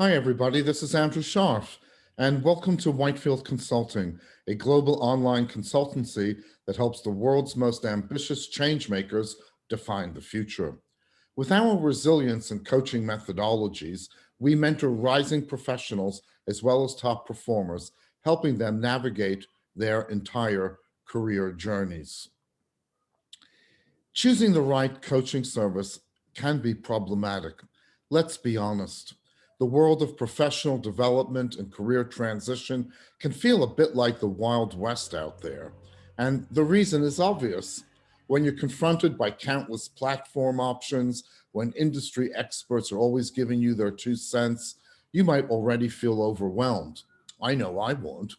Hi, everybody. This is Andrew Scharf, and welcome to Whitefield Consulting, a global online consultancy that helps the world's most ambitious changemakers define the future. With our resilience and coaching methodologies, we mentor rising professionals as well as top performers, helping them navigate their entire career journeys. Choosing the right coaching service can be problematic. Let's be honest. The world of professional development and career transition can feel a bit like the Wild West out there. And the reason is obvious. When you're confronted by countless platform options, when industry experts are always giving you their 2 cents, you might already feel overwhelmed. I know I won't.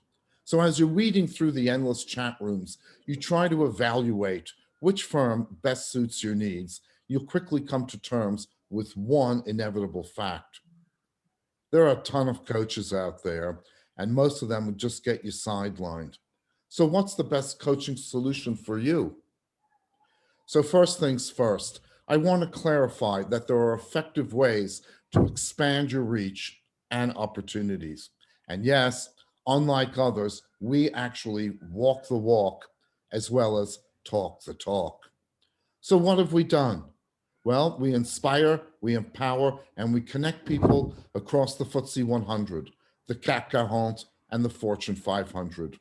So as you're weeding through the endless chat rooms, you try to evaluate which firm best suits your needs. You'll quickly come to terms with one inevitable fact. There are a ton of coaches out there, and most of them would just get you sidelined. So what's the best coaching solution for you? So first things first, I want to clarify that there are effective ways to expand your reach and opportunities. And yes, unlike others, we actually walk the walk as well as talk the talk. So what have we done? Well, we inspire, we empower, and we connect people across the FTSE 100, the CAC 40, and the Fortune 500.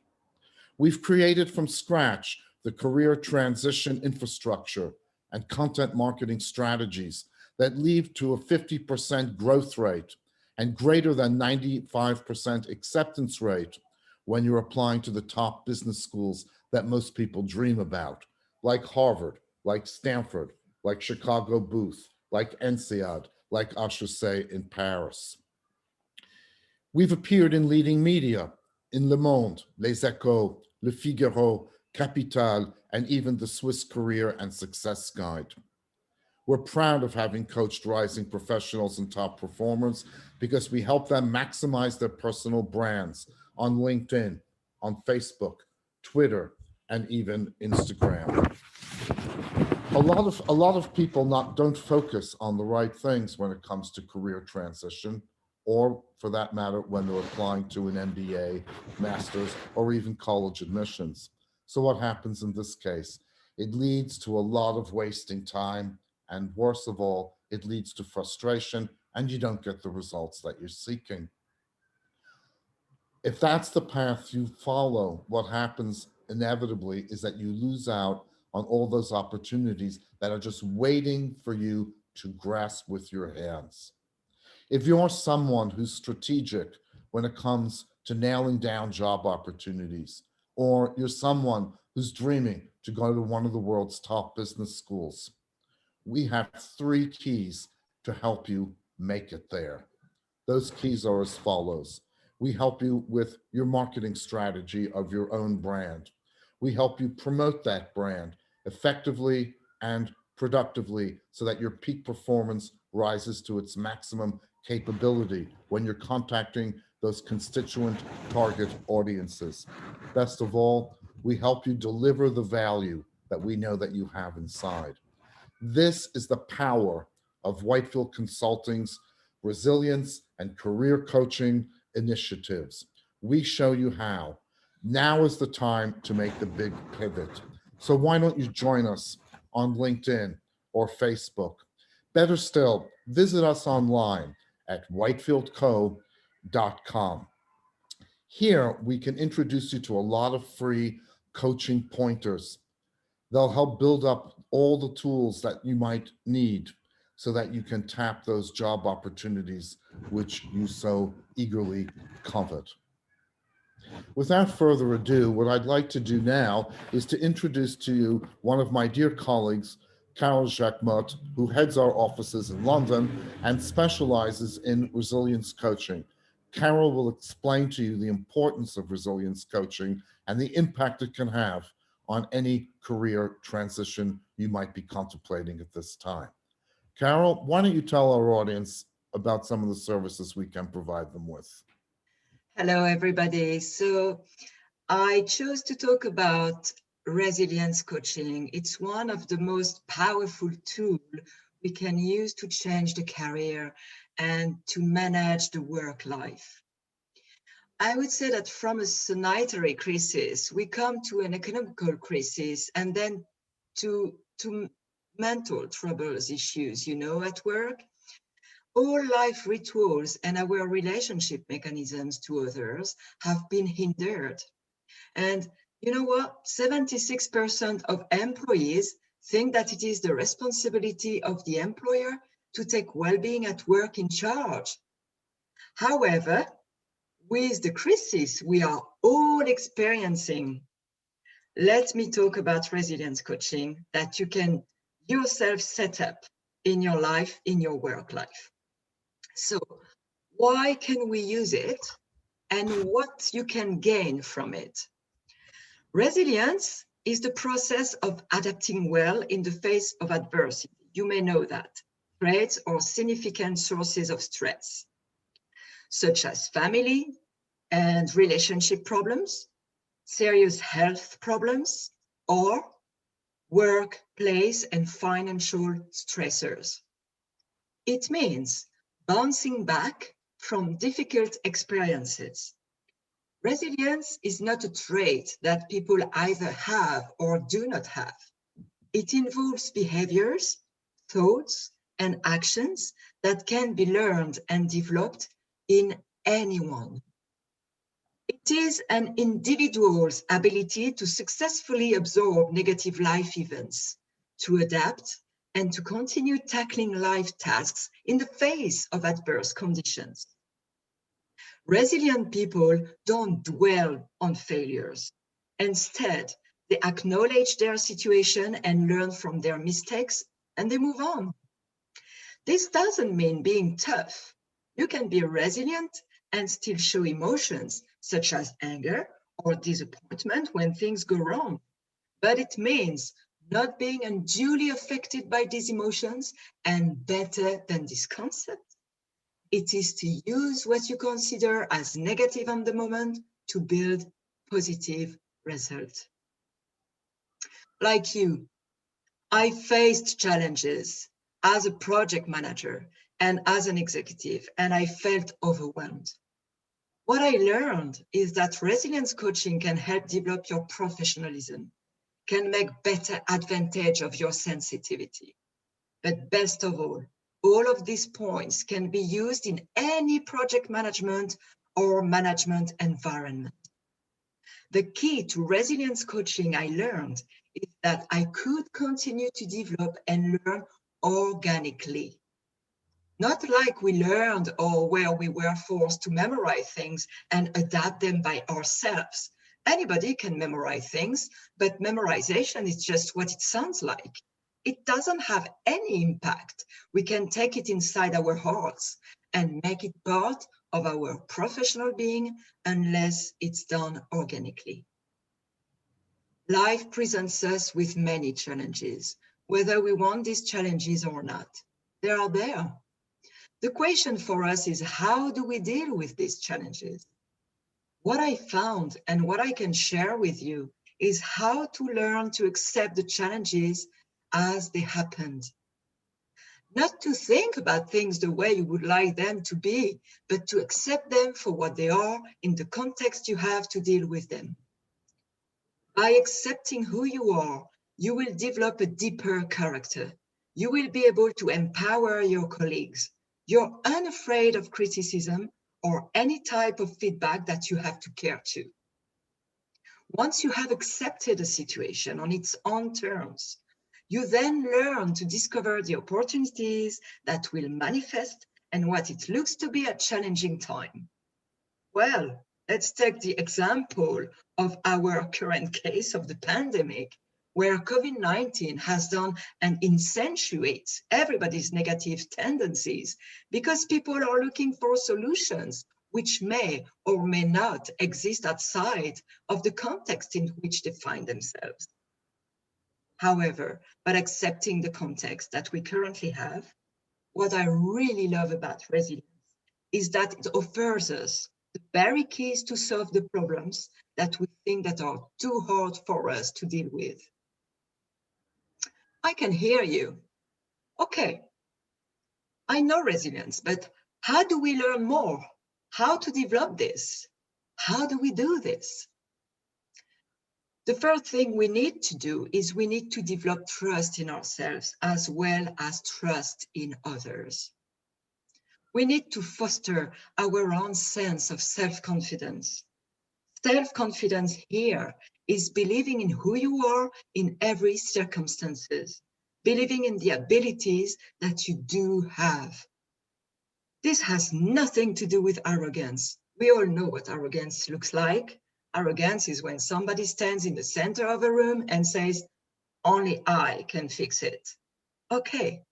We've created from scratch the career transition infrastructure and content marketing strategies that lead to a 50% growth rate and greater than 95% acceptance rate when you're applying to the top business schools that most people dream about, like Harvard, like Stanford, like Chicago Booth, like INSEAD, like HEC in Paris. We've appeared in leading media, in Le Monde, Les Echos, Le Figaro, Capital, and even the Swiss Career and Success Guide. We're proud of having coached rising professionals and top performers because we help them maximize their personal brands on LinkedIn, on Facebook, Twitter, and even Instagram. A lot of people don't focus on the right things when it comes to career transition, or for that matter, when they're applying to an MBA, master's, or even college admissions. So what happens in this case? It leads to a lot of wasting time, and worst of all, it leads to frustration, and you don't get the results that you're seeking. If that's the path you follow, what happens inevitably is that you lose out on all those opportunities that are just waiting for you to grasp with your hands. If you're someone who's strategic when it comes to nailing down job opportunities, or you're someone who's dreaming to go to one of the world's top business schools, we have 3 keys to help you make it there. Those keys are as follows. We help you with your marketing strategy of your own brand. We help you promote that brand effectively and productively so that your peak performance rises to its maximum capability when you're contacting those constituent target audiences. Best of all, we help you deliver the value that we know that you have inside. This is the power of Whitefield Consulting's resilience and career coaching initiatives. We show you how. Now is the time to make the big pivot. So why don't you join us on LinkedIn or Facebook? Better still, visit us online at whitefieldco.com. Here, we can introduce you to a lot of free coaching pointers. They'll help build up all the tools that you might need so that you can tap those job opportunities which you so eagerly covet. Without further ado, what I'd like to do now is to introduce to you one of my dear colleagues, Carol Jacquemot, who heads our offices in London and specializes in resilience coaching. Carol will explain to you the importance of resilience coaching and the impact it can have on any career transition you might be contemplating at this time. Carol, why don't you tell our audience about some of the services we can provide them with? Hello, everybody. So I chose to talk about resilience coaching. It's one of the most powerful tools we can use to change the career and to manage the work life. I would say that from a sanitary crisis, we come to an economical crisis and then to mental troubles issues, at work. All life rituals and our relationship mechanisms to others have been hindered. And you know what? 76% of employees think that it is the responsibility of the employer to take well-being at work in charge. However, with the crisis we are all experiencing, let me talk about resilience coaching that you can yourself set up in your life, in your work life. So why can we use it and what you can gain from it? Resilience is the process of adapting well in the face of adversity. You may know that. Threats or significant sources of stress, such as family and relationship problems, serious health problems, or workplace and financial stressors. It means bouncing back from difficult experiences. Resilience is not a trait that people either have or do not have. It involves behaviors, thoughts, and actions that can be learned and developed in anyone. It is an individual's ability to successfully absorb negative life events, to adapt, and to continue tackling life tasks in the face of adverse conditions. Resilient people don't dwell on failures. Instead, they acknowledge their situation and learn from their mistakes, and they move on. This doesn't mean being tough. You can be resilient and still show emotions such as anger or disappointment when things go wrong. But it means not being unduly affected by these emotions, and better than this concept, it is to use what you consider as negative on the moment to build positive results. Like you, I faced challenges as a project manager and as an executive, and I felt overwhelmed. What I learned is that resilience coaching can help develop your professionalism, can make better advantage of your sensitivity. But best of all of these points can be used in any project management or management environment. The key to resilience coaching I learned is that I could continue to develop and learn organically. Not like we learned or where we were forced to memorize things and adapt them by ourselves. Anybody can memorize things, but memorization is just what it sounds like. It doesn't have any impact. We can take it inside our hearts and make it part of our professional being unless it's done organically. Life presents us with many challenges, whether we want these challenges or not. They are there. The question for us is, how do we deal with these challenges? What I found and what I can share with you is how to learn to accept the challenges as they happened. Not to think about things the way you would like them to be, but to accept them for what they are in the context you have to deal with them. By accepting who you are, you will develop a deeper character. You will be able to empower your colleagues. You're unafraid of criticism or any type of feedback that you have to care to. Once you have accepted a situation on its own terms, you then learn to discover the opportunities that will manifest and what it looks to be a challenging time. Well, let's take the example of our current case of the pandemic, where COVID-19 has done and accentuates everybody's negative tendencies because people are looking for solutions which may or may not exist outside of the context in which they find themselves. However, by accepting the context that we currently have, what I really love about resilience is that it offers us the very keys to solve the problems that we think that are too hard for us to deal with. I can hear you. Okay, I know resilience, but how do we learn more? How to develop this? How do we do this? The first thing we need to do is we need to develop trust in ourselves as well as trust in others. We need to foster our own sense of self-confidence. Self-confidence here is believing in who you are in every circumstances, believing in the abilities that you do have. This has nothing to do with arrogance. We all know what arrogance looks like. Arrogance is when somebody stands in the center of a room and says, only I can fix it. Okay,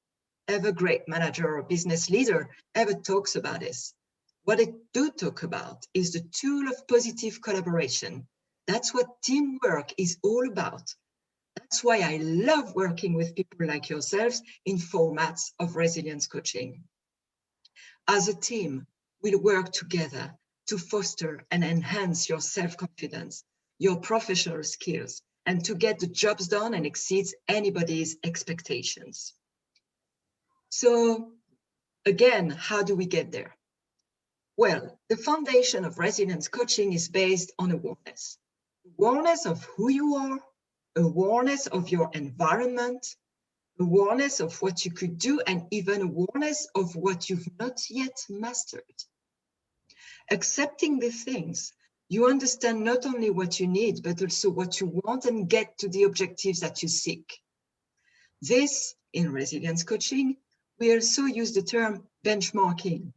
every great manager or business leader ever talks about this. What they do talk about is the tool of positive collaboration. That's what teamwork is all about. That's why I love working with people like yourselves in formats of resilience coaching. As a team, we'll work together to foster and enhance your self-confidence, your professional skills, and to get the jobs done and exceed anybody's expectations. So again, how do we get there? Well, the foundation of resilience coaching is based on awareness. Awareness of who you are, awareness of your environment, awareness of what you could do, and even awareness of what you've not yet mastered. Accepting these things, you understand not only what you need, but also what you want and get to the objectives that you seek. This, in resilience coaching, we also use the term benchmarking.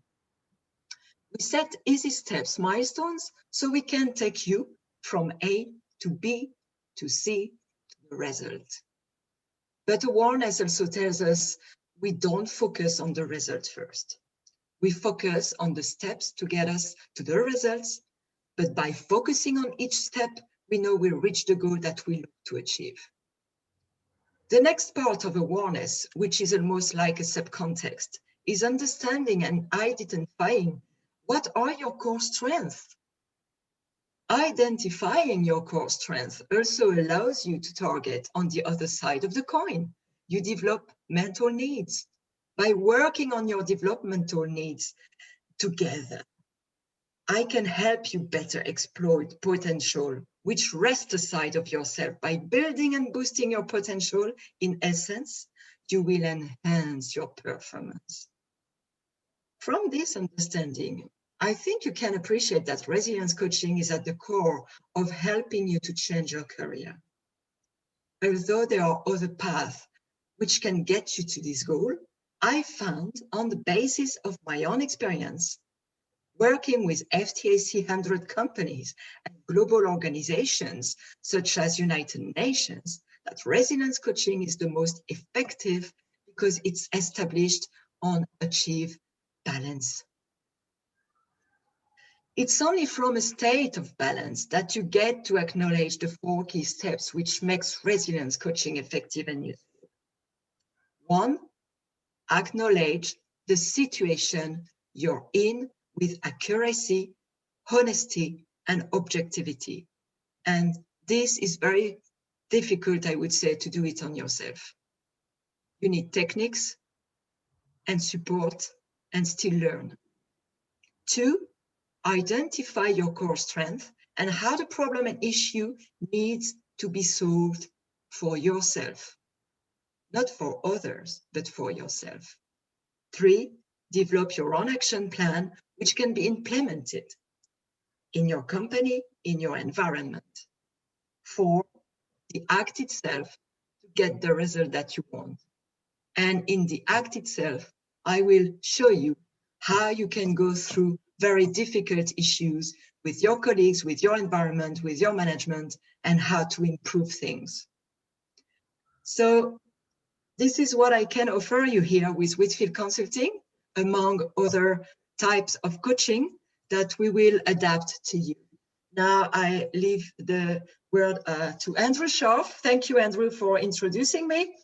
We set easy steps, milestones, so we can take you from A to B to C to the result. But awareness also tells us we don't focus on the result first. We focus on the steps to get us to the results, but by focusing on each step, we know we'll reach the goal that we look to achieve. The next part of awareness, which is almost like a subcontext, is understanding and identifying what are your core strengths. Identifying your core strengths also allows you to target on the other side of the coin. You develop mental needs. By working on your developmental needs together, I can help you better exploit potential, which rests aside of yourself. By building and boosting your potential, in essence, you will enhance your performance. From this understanding, I think you can appreciate that resilience coaching is at the core of helping you to change your career. Although there are other paths which can get you to this goal, I found, on the basis of my own experience, working with FTSE 100 companies and global organizations such as United Nations, that resilience coaching is the most effective because it's established on achieve balance. It's only from a state of balance that you get to acknowledge the 4 key steps which makes resilience coaching effective and useful. 1, acknowledge the situation you're in with accuracy, honesty, and objectivity. And this is very difficult, I would say, to do it on yourself. You need techniques and support and still learn. 2, identify your core strength and how the problem and issue needs to be solved for yourself. Not for others, but for yourself. 3, develop your own action plan, which can be implemented in your company, in your environment. 4, the act itself to get the result that you want. And in the act itself, I will show you how you can go through very difficult issues with your colleagues, with your environment, with your management, and how to improve things. So this is what I can offer you here with Whitefield Consulting, among other types of coaching that we will adapt to you. Now I leave the word to Andrew Scharf. Thank you, Andrew, for introducing me.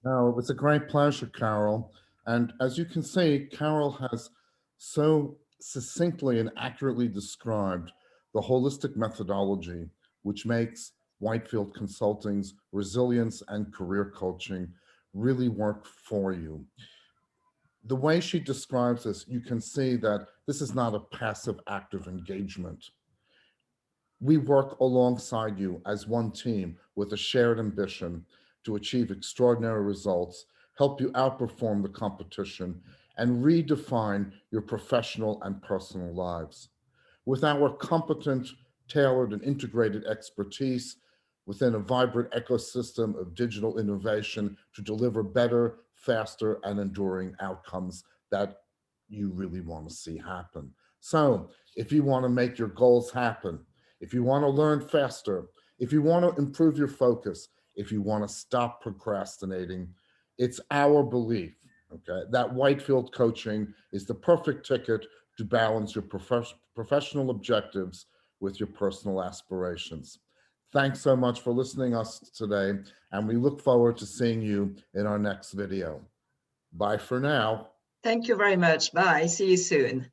No, it was a great pleasure, Carol. And as you can see, Carol has so succinctly and accurately described the holistic methodology, which makes Whitefield Consulting's resilience and career coaching really work for you. the way she describes this, you can see that this is not a passive active engagement. We work alongside you as one team with a shared ambition to achieve extraordinary results, help you outperform the competition, and redefine your professional and personal lives. With our competent, tailored, and integrated expertise within a vibrant ecosystem of digital innovation to deliver better, faster, and enduring outcomes that you really want to see happen. So, if you want to make your goals happen, if you want to learn faster, if you want to improve your focus, if you want to stop procrastinating, it's our belief, okay, that Whitefield coaching is the perfect ticket to balance your professional objectives with your personal aspirations. Thanks so much for listening to us today, and we look forward to seeing you in our next video. Bye for now. Thank you very much. Bye. See you soon.